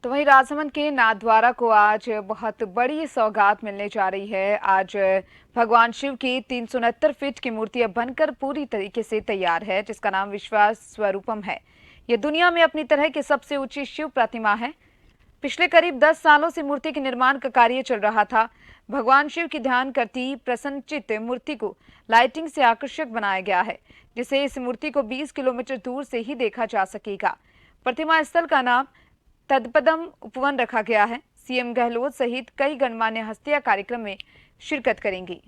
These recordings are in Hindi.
तो वहीं राजसमंद के नाथद्वारा को आज बहुत बड़ी सौगात मिलने जा रही है। आज भगवान शिव की 369 फीट की मूर्ति अब बनकर पूरी तरीके से तैयार है, जिसका नाम विश्वास स्वरूपम है। यह दुनिया में अपनी तरह की सबसे ऊंची शिव प्रतिमा है। पिछले करीब 10 सालों से मूर्ति के निर्माण का कार्य चल रहा था। भगवान शिव की ध्यान करती प्रसन्नचित्त मूर्ति को लाइटिंग से आकर्षक बनाया गया है, जिससे इस मूर्ति को 20 किलोमीटर दूर से ही देखा जा सकेगा। प्रतिमा स्थल का नाम तदपदम उपवन रखा गया है। सीएम गहलोत सहित कई गणमान्य हस्तियां कार्यक्रम में शिरकत करेंगी।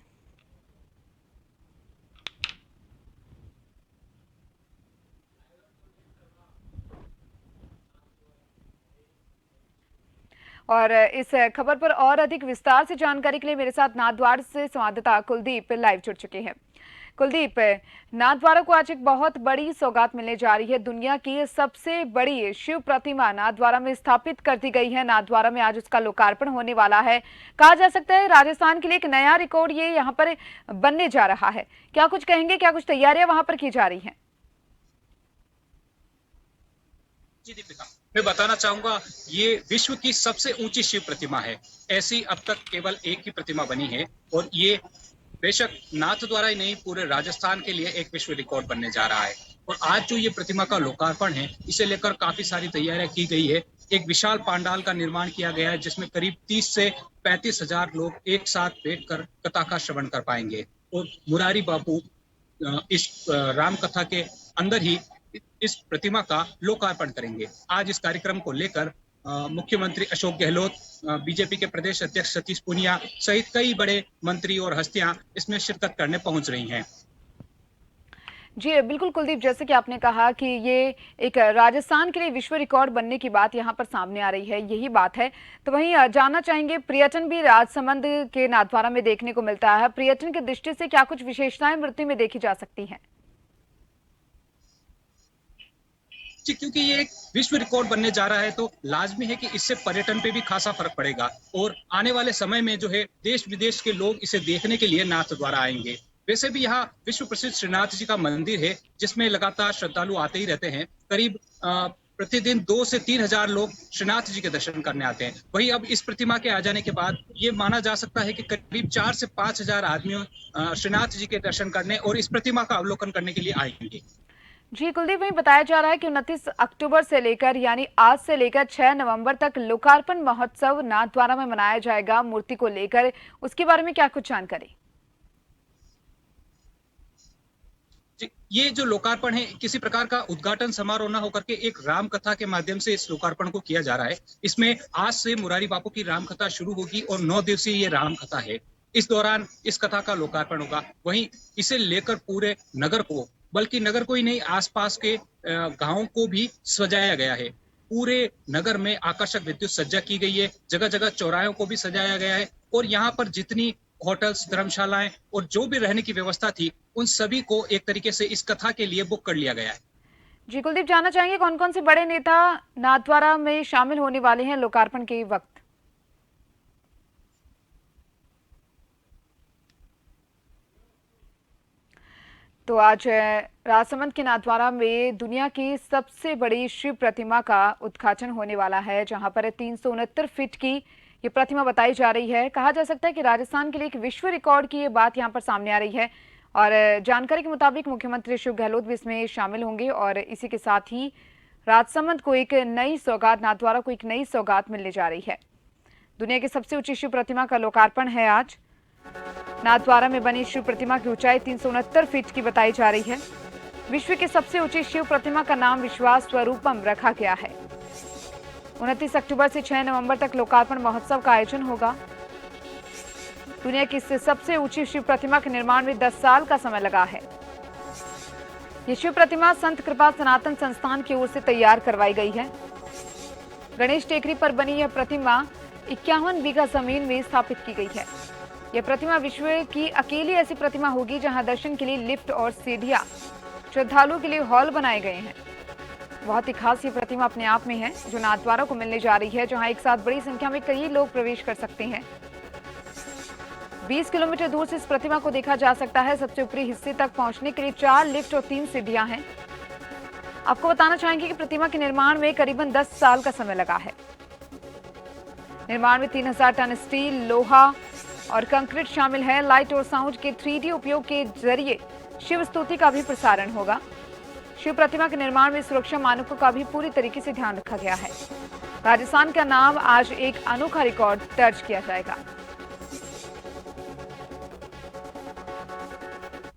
और इस खबर पर और अधिक विस्तार से जानकारी के लिए मेरे साथ नाथद्वारा से संवाददाता कुलदीप लाइव जुड़ चुके हैं। कुलदीप, नाथद्वारा को आज एक बहुत बड़ी सौगात मिलने जा रही है। दुनिया की सबसे बड़ी शिव प्रतिमा नाथद्वारा में स्थापित कर दी गई है। नाथद्वारा में आज उसका लोकार्पण होने वाला है। कहा जा सकता है राजस्थान के लिए एक नया रिकॉर्ड ये यहाँ पर बनने जा रहा है। क्या कुछ कहेंगे, क्या कुछ तैयारियां वहां पर की जा रही हैं? जी दीपिका, मैं बताना चाहूंगा, ये विश्व की सबसे ऊंची शिव प्रतिमा है। ऐसी अब तक केवल एक ही प्रतिमा बनी है और ये बेशक नाथद्वारा ही नहीं, पूरे राजस्थान के लिए एक विश्व रिकॉर्ड बनने जा रहा है। और आज जो ये प्रतिमा का लोकार्पण है, इसे लेकर काफी सारी तैयारियां की गई है। एक विशाल पांडाल का निर्माण किया गया है, जिसमें करीब 30 से 35 हजार लोग एक साथ बैठकर कथा का श्रवण कर पाएंगे। और मुरारी बापू इस राम कथा के अंदर ही इस प्रतिमा का लोकार्पण करेंगे। आज इस कार्यक्रम को लेकर मुख्यमंत्री अशोक गहलोत, बीजेपी के प्रदेश अध्यक्ष सतीश पूनिया सहित कई बड़े मंत्री और हस्तियां इसमें शिरकत करने पहुंच रही हैं। जी बिल्कुल कुलदीप, जैसे कि आपने कहा कि ये एक राजस्थान के लिए विश्व रिकॉर्ड बनने की बात यहाँ पर सामने आ रही है, यही बात है। तो वहीं जानना चाहेंगे, पर्यटन भी राजसमंद के नाथद्वारा में देखने को मिलता है। पर्यटन की दृष्टि से क्या कुछ विशेषताएं मूर्ति में देखी जा सकती हैं? जी, क्योंकि ये एक विश्व रिकॉर्ड बनने जा रहा है, तो लाजमी है कि इससे पर्यटन पे भी खासा फर्क पड़ेगा और आने वाले समय में जो है देश विदेश के लोग इसे देखने के लिए नाथद्वारा आएंगे। वैसे भी यहाँ विश्व प्रसिद्ध श्रीनाथ जी का मंदिर है, जिसमें लगातार श्रद्धालु आते ही रहते हैं। करीब प्रतिदिन 2 से 3 हजार लोग श्रीनाथ जी के दर्शन करने आते हैं। वहीं अब इस प्रतिमा के आ जाने के बाद ये माना जा सकता है कि करीब 4 से 5 हजार आदमी श्रीनाथ जी के दर्शन करने और इस प्रतिमा का अवलोकन करने के लिए आएंगे। जी कुलदीप, वहीं बताया जा रहा है कि 29 अक्टूबर से लेकर यानी आज से लेकर 6 नवंबर तक लोकार्पण महोत्सव नाथद्वारा में मनाया जाएगा। मूर्ति को लेकर उसके बारे में क्या कुछ जानकारी? ये जो लोकार्पण है, किसी प्रकार का उद्घाटन समारोह न होकर के एक राम कथा के माध्यम से इस लोकार्पण को किया जा रहा है। इसमें आज से मुरारी बापू की राम कथा शुरू होगी और 9 दिवसीय ये राम कथा है। इस दौरान इस कथा का लोकार्पण होगा। वहीं इसे लेकर पूरे नगर को, बल्कि नगर को ही नहीं, आसपास के गांवों को भी सजाया गया है। पूरे नगर में आकर्षक विद्युत सज्जा की गई है। जगह जगह चौराहों को भी सजाया गया है और यहाँ पर जितनी होटल्स, धर्मशालाएं और जो भी रहने की व्यवस्था थी, उन सभी को एक तरीके से इस कथा के लिए बुक कर लिया गया है। जी कुलदीप, जानना चाहेंगे कौन कौन से बड़े नेता नाथद्वारा में शामिल होने वाले हैं लोकार्पण के वक्त? तो आज राजसमंद के नाथद्वारा में दुनिया की सबसे बड़ी शिव प्रतिमा का उद्घाटन होने वाला है, जहां पर 369 फीट की ये प्रतिमा बताई जा रही है। कहा जा सकता है कि राजस्थान के लिए एक विश्व रिकॉर्ड की ये बात यहां पर सामने आ रही है और जानकारी के मुताबिक मुख्यमंत्री अशोक गहलोत भी इसमें शामिल होंगे और इसी के साथ ही राजसमंद को एक नई सौगात, नाथद्वारा को एक नई सौगात मिलने जा रही है। दुनिया की सबसे ऊंची शिव प्रतिमा का लोकार्पण है आज। नाथद्वारा में बनी शिव प्रतिमा की ऊंचाई 369 फीट की बताई जा रही है। विश्व की सबसे ऊंची शिव प्रतिमा का नाम विश्वास स्वरूपम रखा गया है। 29 अक्टूबर से 6 नवंबर तक लोकार्पण महोत्सव का आयोजन होगा। दुनिया की सबसे ऊंची शिव प्रतिमा के निर्माण में 10 साल का समय लगा है। ये शिव प्रतिमा संत कृपा सनातन संस्थान की ओर से तैयार करवाई गई है। गणेश टेकरी पर बनी यह प्रतिमा 51 बीघा जमीन में स्थापित की गई है। यह प्रतिमा विश्व की अकेली ऐसी प्रतिमा होगी जहां दर्शन के लिए लिफ्ट और सीढ़ियां, श्रद्धालुओं के लिए हॉल बनाए गए हैं। बहुत ही खास ये प्रतिमा अपने आप में है, जो नाथद्वारा को मिलने जा रही है, जहां एक साथ बड़ी संख्या में कई लोग प्रवेश कर सकते हैं। 20 किलोमीटर दूर से इस प्रतिमा को देखा जा सकता है। सबसे ऊपरी हिस्से तक पहुंचने के लिए 4 लिफ्ट और 3 सीढ़ियां हैं। आपको बताना चाहेंगे कि प्रतिमा के निर्माण में करीबन 10 साल का समय लगा है। निर्माण में 3000 टन स्टील, लोहा और कंक्रीट शामिल है। लाइट और साउंड के 3D उपयोग के जरिए शिव स्तुति का भी प्रसारण होगा। शिव प्रतिमा के निर्माण में सुरक्षा मानकों का भी पूरी तरीके से ध्यान रखा गया है। राजस्थान का नाम आज एक अनोखा रिकॉर्ड दर्ज किया जाएगा।